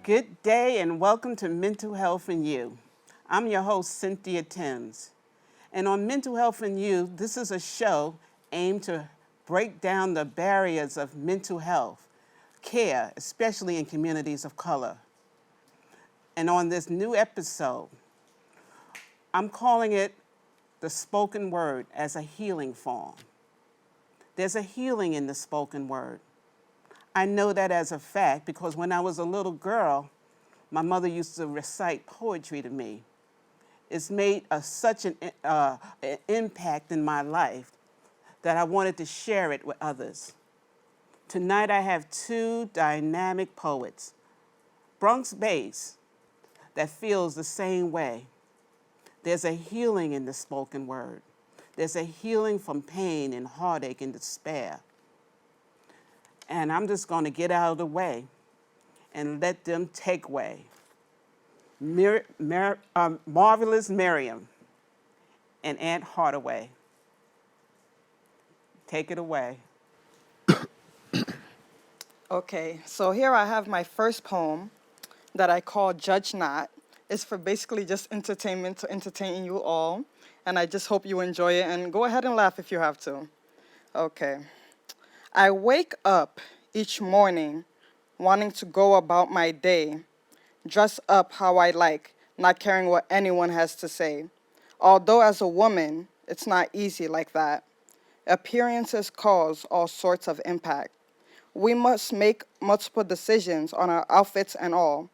Good day and welcome to Mental Health and You. I'm your host, Cynthia Timms. And on Mental Health and You, this is a show aimed to break down the barriers of mental health care, especially in communities of color. And on this new episode, I'm calling it the spoken word as a healing form. There's a healing in the spoken word. I know that as a fact because when I was a little girl, my mother used to recite poetry to me. It's made such an impact in my life that I wanted to share it with others. Tonight I have two dynamic poets, Bronx-based, that feels the same way. There's a healing in the spoken word. There's a healing from pain and heartache and despair. And I'm just going to get out of the way and let them take way. Marvelous Marian and Aunt Hardaway. Take it away. Okay, so here I have my first poem that I call Judge Not. It's for basically just entertainment to entertain you all. And I just hope you enjoy it. And go ahead and laugh if you have to. Okay. I wake up each morning wanting to go about my day, dress up how I like, not caring what anyone has to say. Although as a woman, it's not easy like that. Appearances cause all sorts of impact. We must make multiple decisions on our outfits and all.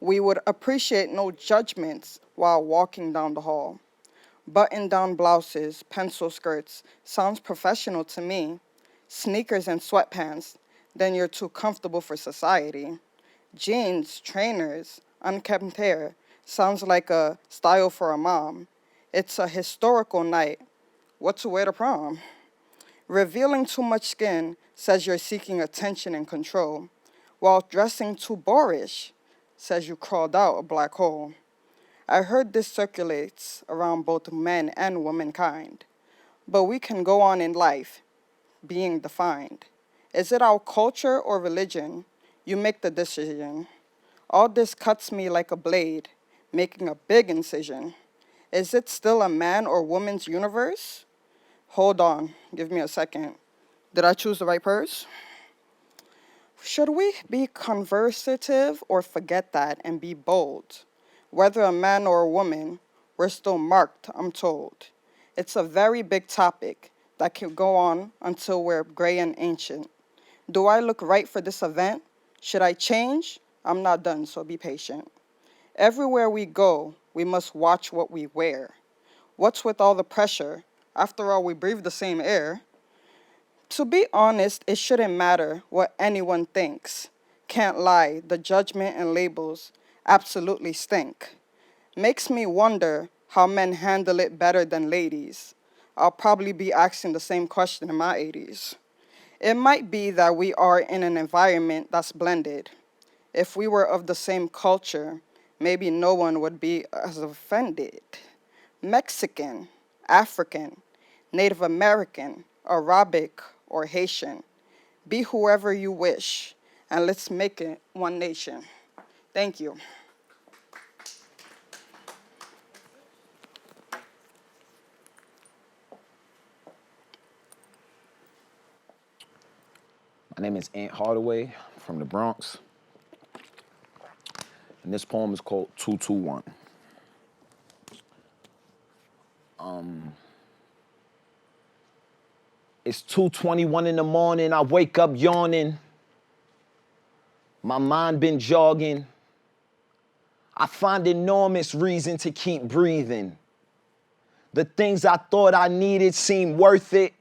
We would appreciate no judgments while walking down the hall. Button-down blouses, pencil skirts, sounds professional to me. Sneakers and sweatpants, then you're too comfortable for society. Jeans, trainers, unkempt hair, sounds like a style for a mom. It's a historical night. What to wear to prom? Revealing too much skin says you're seeking attention and control, while dressing too boorish says you crawled out a black hole. I heard this circulates around both men and womankind, but we can go on in life being defined. Is it our culture or religion? You make the decision. All this cuts me like a blade, making a big incision. Is it still a man or woman's universe? Hold on, give me a second. Did I choose the right purse? Should we be conversative or forget that and be bold? Whether a man or a woman, we're still marked, I'm told. It's a very big topic that can go on until we're gray and ancient. Do I look right for this event? Should I change? I'm not done, so be patient. Everywhere we go, we must watch what we wear. What's with all the pressure? After all, we breathe the same air. To be honest, it shouldn't matter what anyone thinks. Can't lie, the judgment and labels absolutely stink. Makes me wonder how men handle it better than ladies. I'll probably be asking the same question in my 80s. It might be that we are in an environment that's blended. If we were of the same culture, maybe no one would be as offended. Mexican, African, Native American, Arabic, or Haitian. Be whoever you wish, and let's make it one nation. Thank you. My name is Aunt Hardaway from the Bronx, and this poem is called 221. It's 2:21 in the morning, I wake up yawning. My mind been jogging. I find enormous reason to keep breathing. The things I thought I needed seem worth it.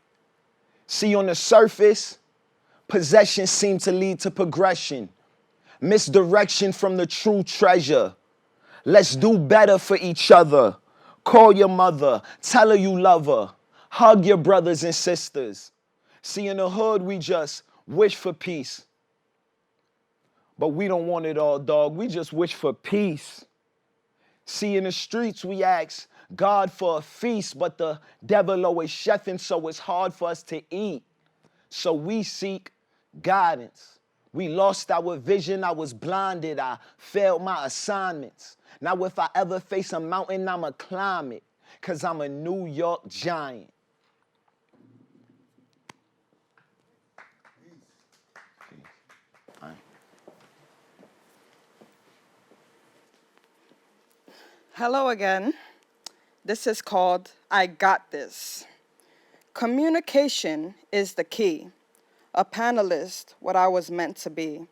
See, on the surface, possession seemed to lead to progression. Misdirection from the true treasure. Let's do better for each other. Call your mother, tell her you love her. Hug your brothers and sisters. See, in the hood, we just wish for peace. But we don't want it all, dog. We just wish for peace. See, in the streets, we ask God for a feast, but the devil always chefing, so it's hard for us to eat. So we seek guidance. We lost our vision, I was blinded, I failed my assignments. Now if I ever face a mountain, I'ma climb it, 'cause I'm a New York Giant. Hello again. This is called I Got This. Communication is the key. A panelist, what I was meant to be.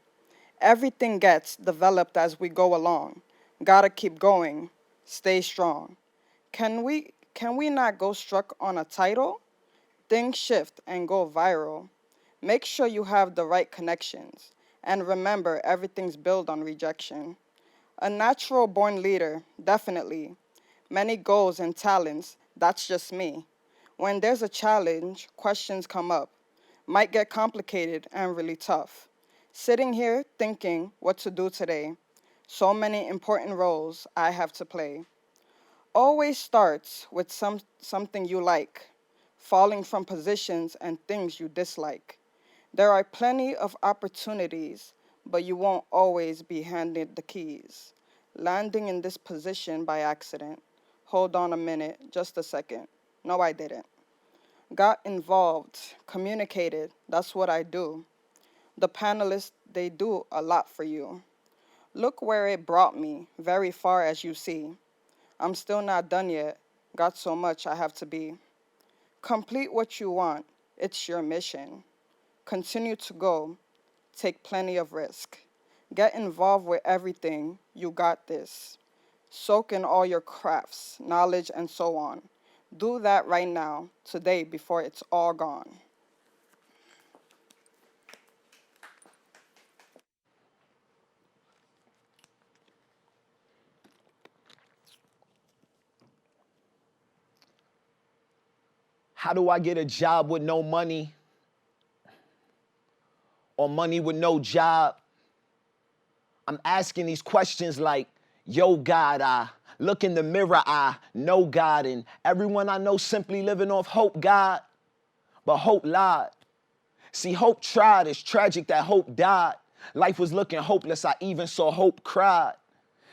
Everything gets developed as we go along. Gotta keep going, stay strong. Can we not go struck on a title? Things shift and go viral. Make sure you have the right connections. And remember, everything's built on rejection. A natural born leader, definitely. Many goals and talents, that's just me. When there's a challenge, questions come up. Might get complicated and really tough. Sitting here thinking what to do today. So many important roles I have to play. Always starts with something you like. Falling from positions and things you dislike. There are plenty of opportunities, but you won't always be handed the keys. Landing in this position by accident. Hold on a minute, just a second. No, I didn't. Got involved, communicated, that's what I do. The panelists, they do a lot for you. Look where it brought me, very far as you see. I'm still not done yet, got so much I have to be. Complete what you want, it's your mission. Continue to go, take plenty of risk. Get involved with everything, you got this. Soak in all your crafts, knowledge, and so on. Do that right now, today, before it's all gone. How do I get a job with no money? Or money with no job? I'm asking these questions like, yo, God, I look in the mirror, I know God, and everyone I know simply living off hope, God. But hope lied. See, hope tried. It's tragic that hope died. Life was looking hopeless. I even saw hope cried.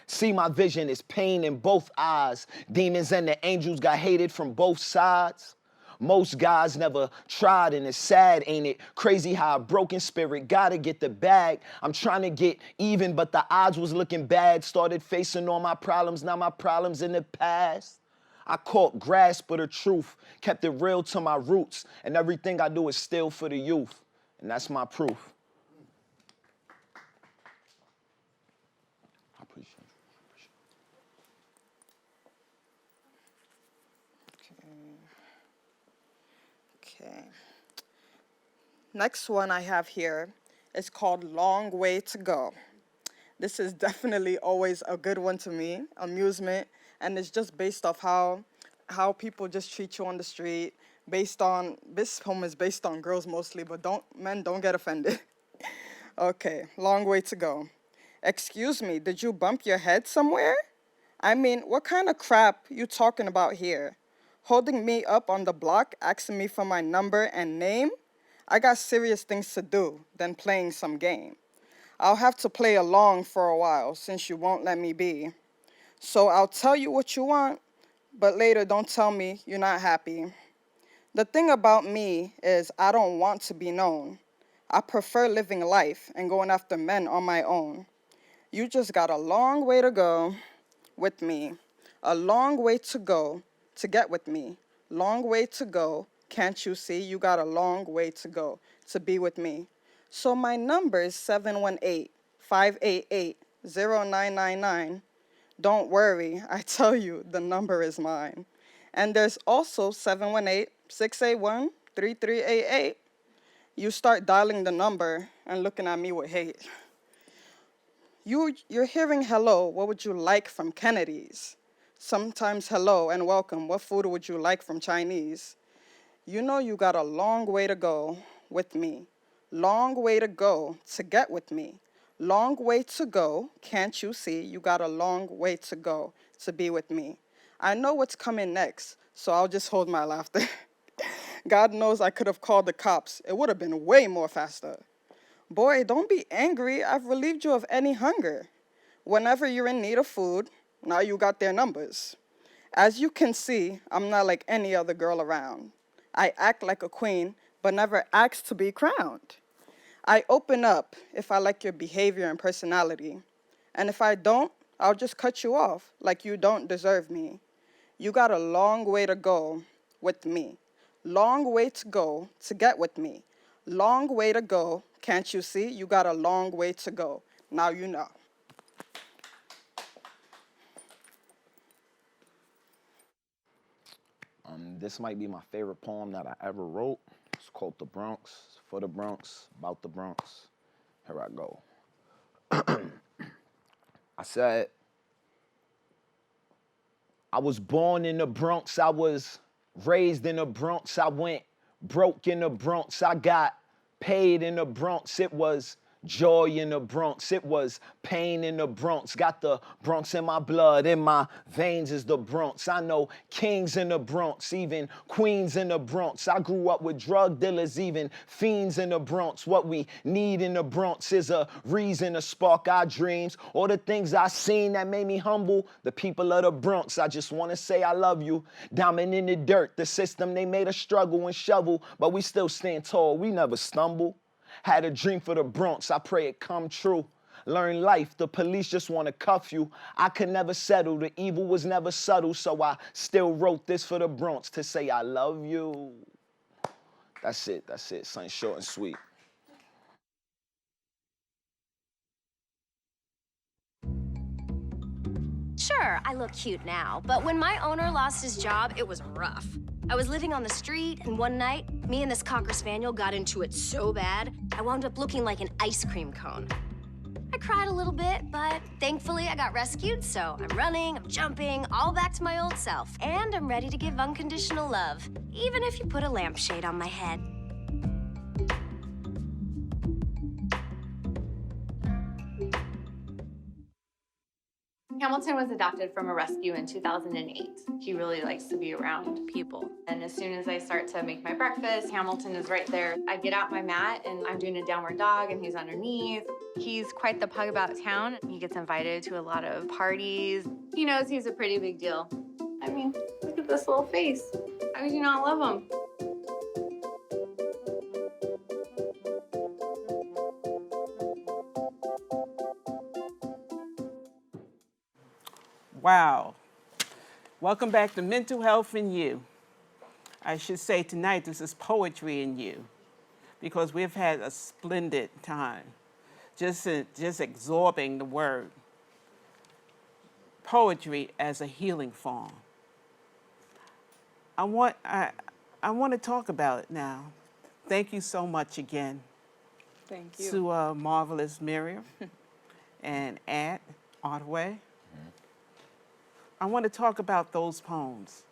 See, my vision is pain in both eyes. Demons and the angels got hated from both sides. Most guys never tried, and it's sad, ain't it? Crazy how a broken spirit gotta get the bag. I'm trying to get even, but the odds was looking bad. Started facing all my problems, now my problems in the past. I caught grasp of the truth, kept it real to my roots, and everything I do is still for the youth, and that's my proof. I appreciate it. Okay. Next one I have here is called Long Way to Go. This is definitely always a good one to me, amusement, and it's just based off how people just treat you on the street, this poem is based on girls mostly, but men don't get offended. Okay, long way to go. Excuse me, did you bump your head somewhere? I mean, what kind of crap you talking about here? Holding me up on the block, asking me for my number and name? I got serious things to do than playing some game. I'll have to play along for a while since you won't let me be. So I'll tell you what you want, but later don't tell me you're not happy. The thing about me is I don't want to be known. I prefer living life and going after men on my own. You just got a long way to go with me. A long way to go to get with me. Long way to go. Can't you see? You got a long way to go to be with me. So my number is 718-588-0999. Don't worry, I tell you, the number is mine. And there's also 718-681-3388. You start dialing the number and looking at me with hate. You're hearing hello, what would you like from Kennedy's? Sometimes hello and welcome, what food would you like from Chinese? You know you got a long way to go with me. Long way to go to get with me. Long way to go, can't you see? You got a long way to go to be with me. I know what's coming next, so I'll just hold my laughter. God knows I could have called the cops. It would have been way more faster. Boy, don't be angry. I've relieved you of any hunger. Whenever you're in need of food, now you got their numbers. As you can see, I'm not like any other girl around. I act like a queen, but never ask to be crowned. I open up if I like your behavior and personality. And if I don't, I'll just cut you off like you don't deserve me. You got a long way to go with me. Long way to go to get with me. Long way to go. Can't you see? You got a long way to go. Now you know. This might be my favorite poem that I ever wrote. It's called The Bronx, for the Bronx, about the Bronx. Here I go. I said, I was born in the Bronx, I was raised in the Bronx, I went broke in the Bronx, I got paid in the Bronx, it was joy in the Bronx, it was pain in the Bronx, got the Bronx in my blood, in my veins is the Bronx. I know kings in the Bronx, even queens in the Bronx. I grew up with drug dealers, even fiends in the Bronx. What we need in the Bronx is a reason to spark our dreams, or the things I seen that made me humble. The people of the Bronx, I just want to say I love you. Diamond in the dirt, the system, they made us struggle and shovel, but we still stand tall, we never stumble. Had a dream for the Bronx, I pray it come true. Learn life, the police just want to cuff you. I could never settle, the evil was never subtle, so I still wrote this for the Bronx to say I love you. That's it, something short and sweet. Sure, I look cute now, but when my owner lost his job, it was rough. I was living on the street, and one night, me and this Cocker Spaniel got into it so bad, I wound up looking like an ice cream cone. I cried a little bit, but thankfully I got rescued, so I'm running, I'm jumping, all back to my old self. And I'm ready to give unconditional love, even if you put a lampshade on my head. Hamilton was adopted from a rescue in 2008. He really likes to be around people. And as soon as I start to make my breakfast, Hamilton is right there. I get out my mat and I'm doing a downward dog and he's underneath. He's quite the pug about town. He gets invited to a lot of parties. He knows he's a pretty big deal. I mean, look at this little face. How could you not love him? Wow. Welcome back to Mental Health in You. I should say tonight this is Poetry in You, because we've had a splendid time just absorbing the word. Poetry as a healing form. I want to talk about it now. Thank you so much again Thank you. to marvelous Marian and Hardaway. I want to talk about those poems.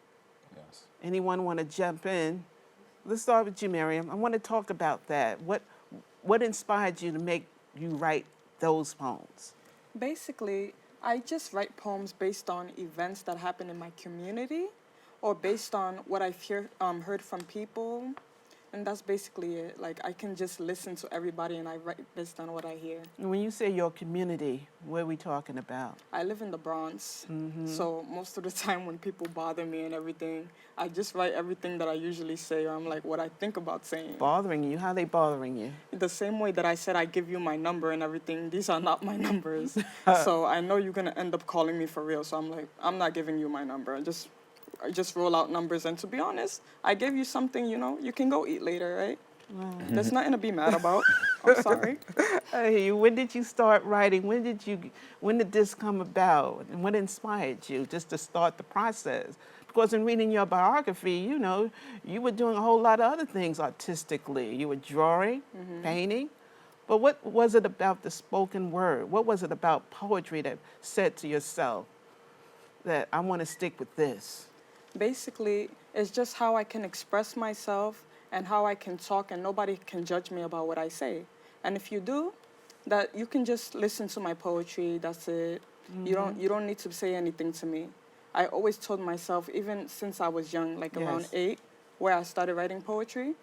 Yes. Anyone want to jump in? Let's start with you, Marian. I want to talk about that. What inspired you to make you write those poems? Basically, I just write poems based on events that happen in my community or based on what I've heard from people. And that's basically it. Like, I can just listen to everybody and I write based on what I hear. And when you say your community, what are we talking about? I live in the Bronx, so most of the time when people bother me and everything, I just write everything that I usually say, or I'm like what I think about saying. Bothering you? How they bothering you? The same way that I said I give you my number and everything, these are not my numbers. So I know you're gonna end up calling me for real, so I'm like, I'm not giving you my number. I just roll out numbers, and to be honest, I gave you something, you can go eat later, right? Wow. There's nothing to be mad about. I'm sorry. Hey, when did you start writing? When did this come about? And what inspired you just to start the process? Because in reading your biography, you were doing a whole lot of other things artistically. You were drawing, painting. But what was it about the spoken word? What was it about poetry that said to yourself that I want to stick with this? Basically, it's just how I can express myself and how I can talk, and nobody can judge me about what I say. And if you do, that you can just listen to my poetry, that's it. You don't need to say anything to me. I always told myself, even since I was young, like around 8, where I started writing poetry,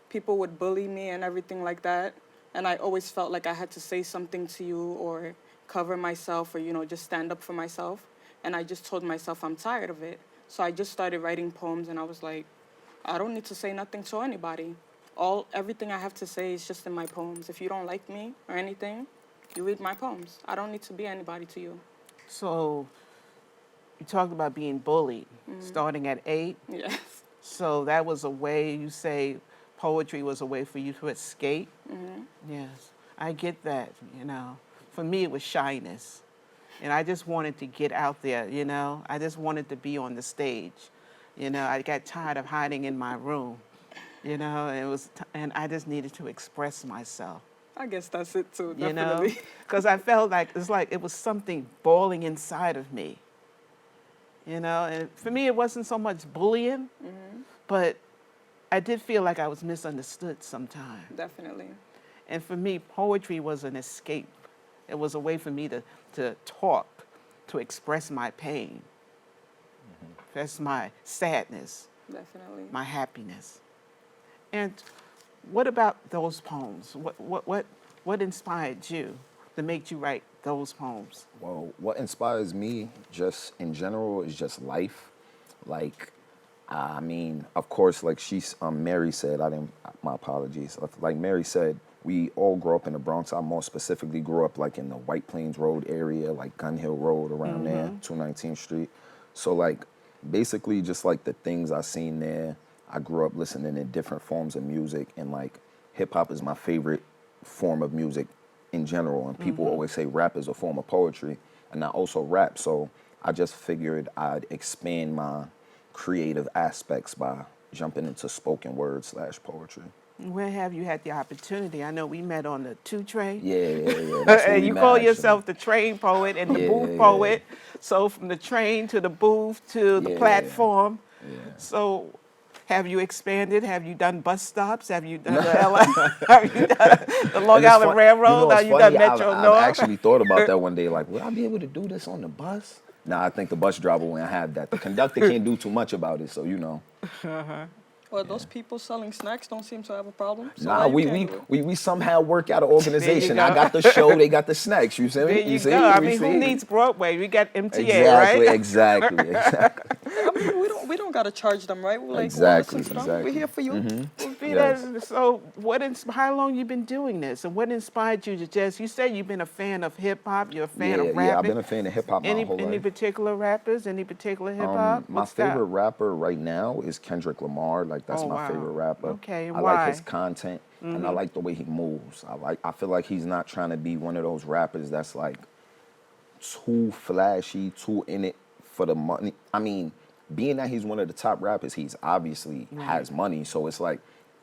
people would bully me and everything like that. and I always felt like I had to say something to you or cover myself or, you know, just stand up for myself. And I just told myself I'm tired of it. So I just started writing poems, and I was like, I don't need to say nothing to anybody. Everything I have to say is just in my poems. If you don't like me or anything, you read my poems. I don't need to be anybody to you. So you talked about being bullied starting at 8. Yes. So that was a way, you say poetry was a way for you to escape? Yes, I get that, you know. For me, it was shyness. And I just wanted to get out there, you know. I just wanted to be on the stage. You know, I got tired of hiding in my room, you know, and I just needed to express myself. I guess that's it too, You know, definitely. because I felt like it was something boiling inside of me. You know, and for me, it wasn't so much bullying, but I did feel like I was misunderstood sometimes. Definitely. And for me, poetry was an escape. It was a way for me to talk, to express my pain, express my sadness, Definitely. my happiness. And what about those poems? What inspired you to make you write those poems? Well, what inspires me just in general is just life. Like, I mean, of course, like Mary said, my apologies. Like Mary said, we all grew up in the Bronx. I more specifically grew up like in the White Plains Road area, like Gun Hill Road around there, 219th Street. So like, basically just like the things I seen there, I grew up listening to different forms of music, and like hip hop is my favorite form of music in general. And people always say rap is a form of poetry, and I also rap. So I just figured I'd expand my creative aspects by jumping into spoken word / poetry. Where have you had the opportunity? I know we met on the 2 train. Yeah. That's where And we you met, call actually. yourself the train poet and the Yeah, booth yeah. poet. So from the train to the booth to the Yeah. platform. Yeah. So have you expanded? Have you done bus stops? Have you done the LA? Have you done the Long And it's Island Railroad? You know, Have it's you funny, done Metro I've North? actually thought about that one day. Like, would I be able to do this on the bus? Nah, I think the bus driver wouldn't have that. The conductor can't do too much about it, so you know. Well, those people selling snacks don't seem to have a problem. So Nah, why you can't do it? we somehow work out an organization. go. I got the show, they got the snacks. You see me? There you see? go. I You mean, who see? needs Broadway? We got MTA, Exactly, right? exactly. I mean, we don't gotta charge them, right? We're like, Exactly, well, listen to them. exactly. We're here for you. Yes. So how long you been doing this, and what inspired you to just? You say you've been a fan of hip hop. You're a fan of rapping. Yeah, I've been a fan of hip hop my whole Any life. particular rappers? Any particular hip hop? My favorite rapper right now is Kendrick Lamar. Like that's Oh, my wow. favorite rapper. Okay, and I why? like his content and I like the way he moves. I feel like he's not trying to be one of those rappers that's like too flashy, too in it for the money. I mean, being that he's one of the top rappers, he's obviously has money. So it's like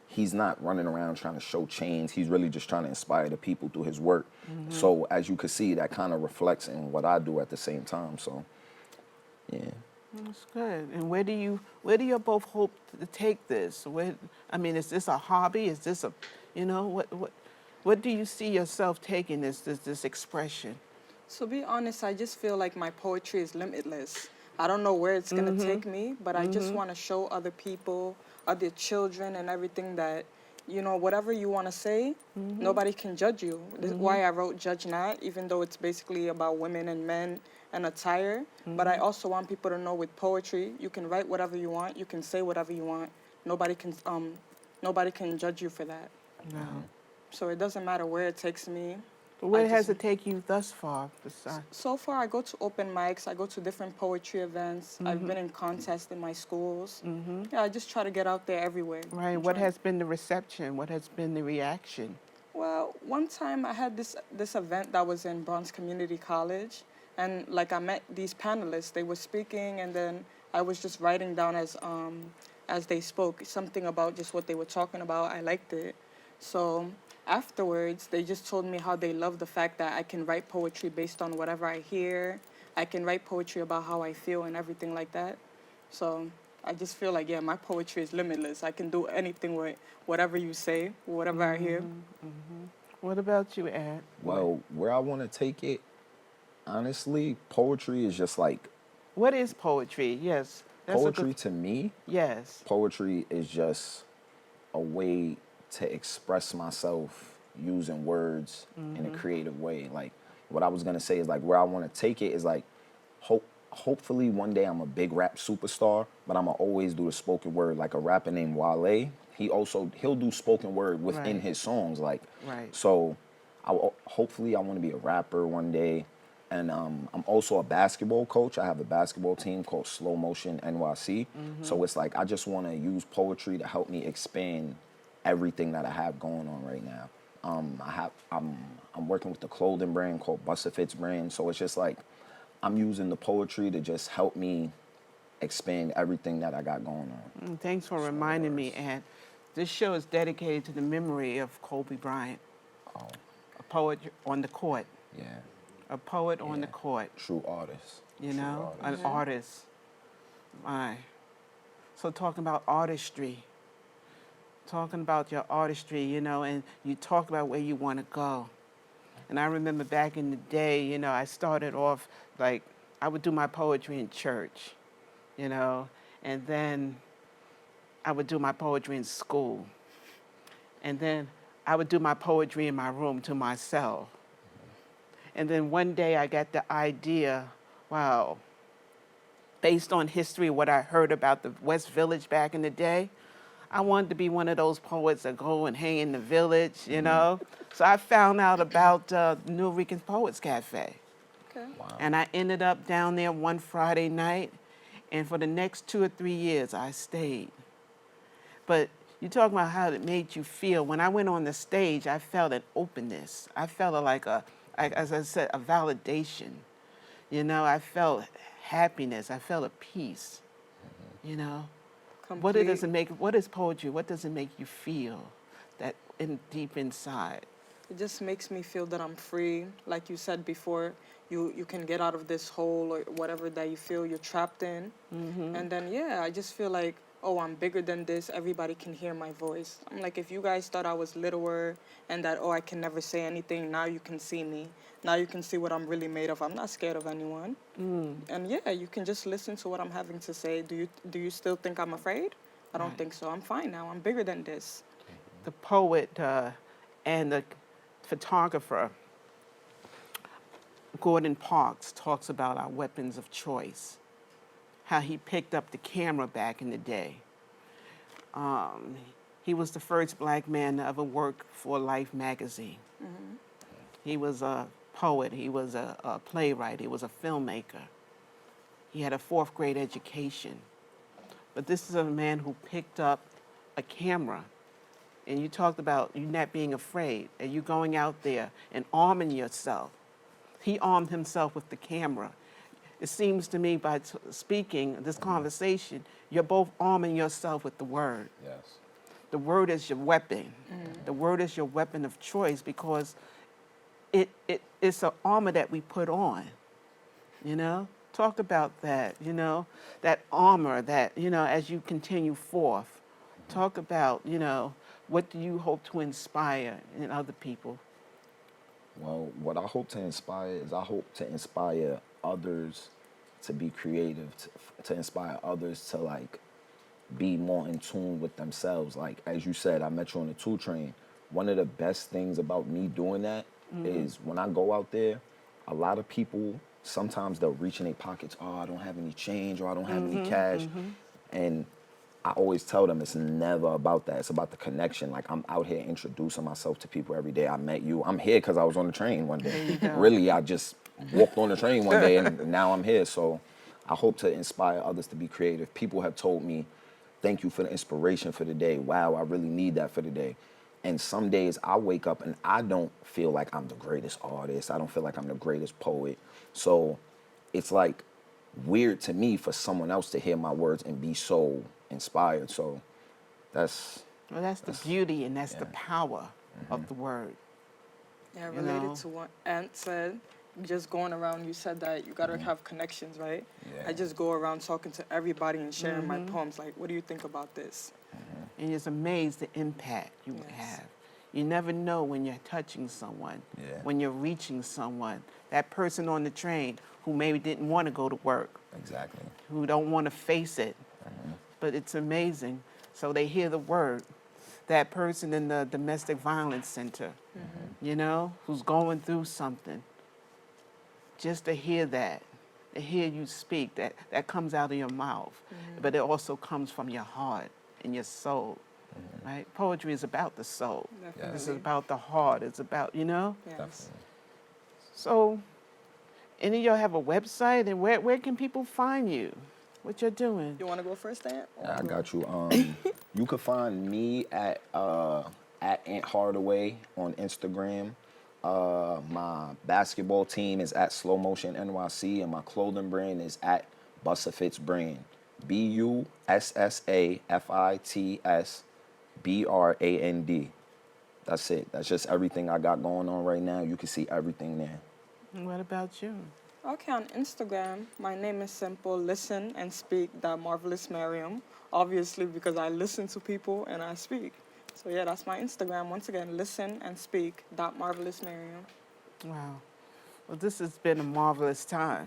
he's not running around trying to show chains. He's really just trying to inspire the people through his work. So as you can see, that kind of reflects in what I do at the same time. So yeah. That's good. And where do you both hope to take this? Is this a hobby? Is this a, what do you see yourself taking this expression? To be honest, I just feel like my poetry is limitless. I don't know where it's gonna take me, but I just want to show other people, other children, and everything that, whatever you want to say, nobody can judge you. This is why I wrote Judge Not, even though it's basically about women and men and attire. But I also want people to know with poetry, you can write whatever you want, you can say whatever you want. Nobody can judge you for that. No. So it doesn't matter where it takes me. But where I has just- it taken you thus far? So far, I go to open mics, I go to different poetry events. I've been in contests in my schools. Yeah, I just try to get out there everywhere. Right. I'm What trying- has been the reception? What has been the reaction? Well, one time I had this event that was in Bronx Community College, and like I met these panelists. They were speaking, and then I was just writing down as they spoke something about just what they were talking about. I liked it, so afterwards they just told me how they love the fact that I can write poetry based on whatever I hear. I can write poetry about how I feel and everything like that. So I just feel like, yeah, my poetry is limitless. I can do anything with whatever you say, whatever I hear. What about you, Ed? Well, where I want to take it, honestly, poetry is just like What is poetry? Yes. That's a poetry good- to me. Yes. Poetry is just a way to express myself using words in a creative way. Like, what I was gonna say is like where I want to take it is like, hopefully one day I'm a big rap superstar, but I'm gonna always do the spoken word. Like a rapper named Wale, he'll do spoken word within Right. his songs. Like, Right. so hopefully I want to be a rapper one day. And I'm also a basketball coach. I have a basketball team called Slow Motion NYC. So it's like I just want to use poetry to help me expand everything that I have going on right now. I'm working with a clothing brand called Busta Fits brand. So it's just like I'm using the poetry to just help me expand everything that I got going on. And thanks for reminding me, Ed. This show is dedicated to the memory of Kobe Bryant, Oh, a poet on the court, yeah. a poet on the Yeah. court, True artist. you True know, artist. an artist. My. So talking about artistry, talking about your artistry, you know, and you talk about where you want to go. And I remember back in the day, you know, I started off like I would do my poetry in church, you know, and then I would do my poetry in school. And then I would do my poetry in my room to myself. And then one day I got the idea, wow, based on history, what I heard about the West Village back in the day, I wanted to be one of those poets that go and hang in the village, you know? So I found out about New Rican Poets Cafe. Okay. And I ended up down there one Friday night, and for the next 2 or 3 years, I stayed. But you talk about how it made you feel. When I went on the stage, I felt an openness. I felt as I said, a validation. You know, I felt happiness. I felt a peace. You know, what is poetry? What does it make you feel that deep inside? It just makes me feel that I'm free. Like you said before, you can get out of this hole or whatever that you feel you're trapped in. And then, yeah, I just feel like, oh, I'm bigger than this. Everybody can hear my voice. I'm like, if you guys thought I was littler and that, oh, I can never say anything, now you can see me. Now you can see what I'm really made of. I'm not scared of anyone. And yeah, you can just listen to what I'm having to say. Do you still think I'm afraid? I don't think so. I'm fine now. I'm bigger than this. The poet and the photographer, Gordon Parks, talks about our weapons of choice, how he picked up the camera back in the day. He was the first black man to ever work for Life magazine. He was a poet, he was a playwright, he was a filmmaker. He had a 4th grade education. But this is a man who picked up a camera. And you talked about you not being afraid, and you going out there and arming yourself. He armed himself with the camera. It seems to me by speaking this conversation, you're both arming yourself with the word. Yes. The word is your weapon. The word is your weapon of choice because it's an armor that we put on, you know? Talk about that, you know, that armor that, you know, as you continue forth. Talk about, you know, what do you hope to inspire in other people? Well, what I hope to inspire is I hope to inspire others to be creative, to inspire others to like be more in tune with themselves. Like, as you said, I met you on the 2 train. One of the best things about me doing that is when I go out there, a lot of people, sometimes they'll reach in their pockets, oh, I don't have any change or I don't have any cash. And I always tell them it's never about that. It's about the connection. Like, I'm out here introducing myself to people every day. I met you. I'm here because I was on the train one day. There you go. Really, I just walked on the train one day and now I'm here. So I hope to inspire others to be creative. People have told me, thank you for the inspiration for the day. Wow, I really need that for the day. And some days I wake up and I don't feel like I'm the greatest artist. I don't feel like I'm the greatest poet. So it's like weird to me for someone else to hear my words and be so inspired. So that's the beauty and that's the power of the word. Yeah, You related know? to what Aunt said, just going around, you said that you gotta have connections, right? Yeah. I just go around talking to everybody and sharing my poems. Like, what do you think about this? And you're amazed the impact you would Yes. have. You never know when you're touching someone, when you're reaching someone. That person on the train who maybe didn't want to go to work, exactly. who don't want to face it. But it's amazing. So they hear the word. That person in the domestic violence center you know, who's going through something. Just to hear that, to hear you speak, that comes out of your mouth, but it also comes from your heart and your soul, right? Poetry is about the soul. Definitely. It's about the heart. It's about, you know? Yes. So, any of y'all have a website, and where can people find you? What you're doing? You want to go first, Aunt? I got you. You can find me at Aunt Hardaway on Instagram. My basketball team is at Slow Motion NYC, and my clothing brand is at Bussafits Brand. BUSSAFITSBRAND. That's it. That's just everything I got going on right now. You can see everything there. And what about you? Okay, on Instagram, my name is simple. Listen and speak. That marvelous Marian. Obviously, because I listen to people and I speak. So yeah, that's my Instagram. Once again, listen and speak. That marvelous Marian. Wow. Well, this has been a marvelous time.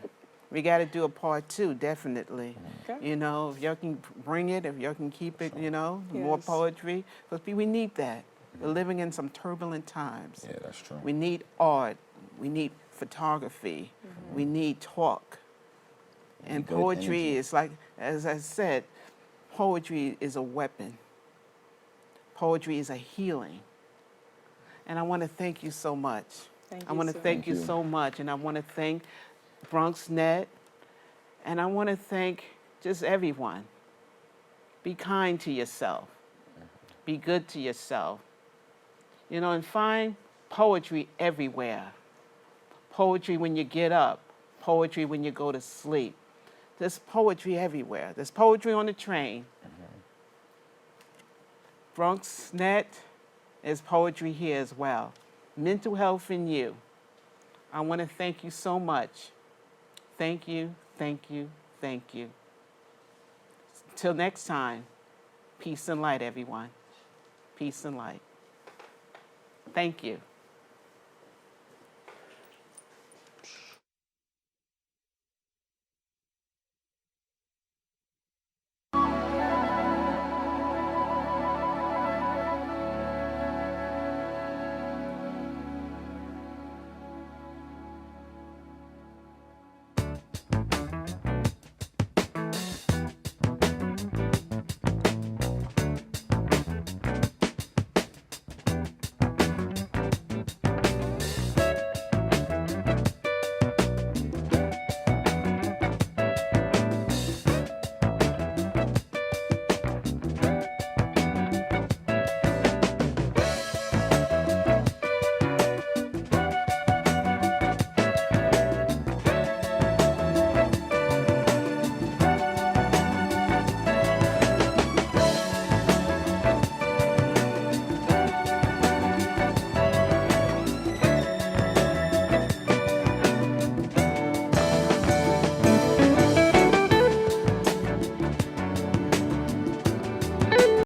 We got to do a part 2, definitely. Okay. You know, if y'all can bring it, if y'all can keep it, you know, more Yes. poetry. Because we need that. We're living in some turbulent times. Yeah, that's true. We need art. We need photography. We need talk. And good poetry energy. is like, as I said, poetry is a weapon. Poetry is a healing. And I want to thank you so much. Thank I you, want to sir. thank you you. so much. And I want to thank Bronxnet. And I want to thank just everyone. Be kind to yourself. Be good to yourself. You know, and find poetry everywhere. Poetry when you get up. Poetry when you go to sleep. There's poetry everywhere. There's poetry on the train. Bronxnet is poetry here as well. Mental health in you. I want to thank you so much. Thank you, thank you, thank you. Till next time, peace and light, everyone. Peace and light. Thank you.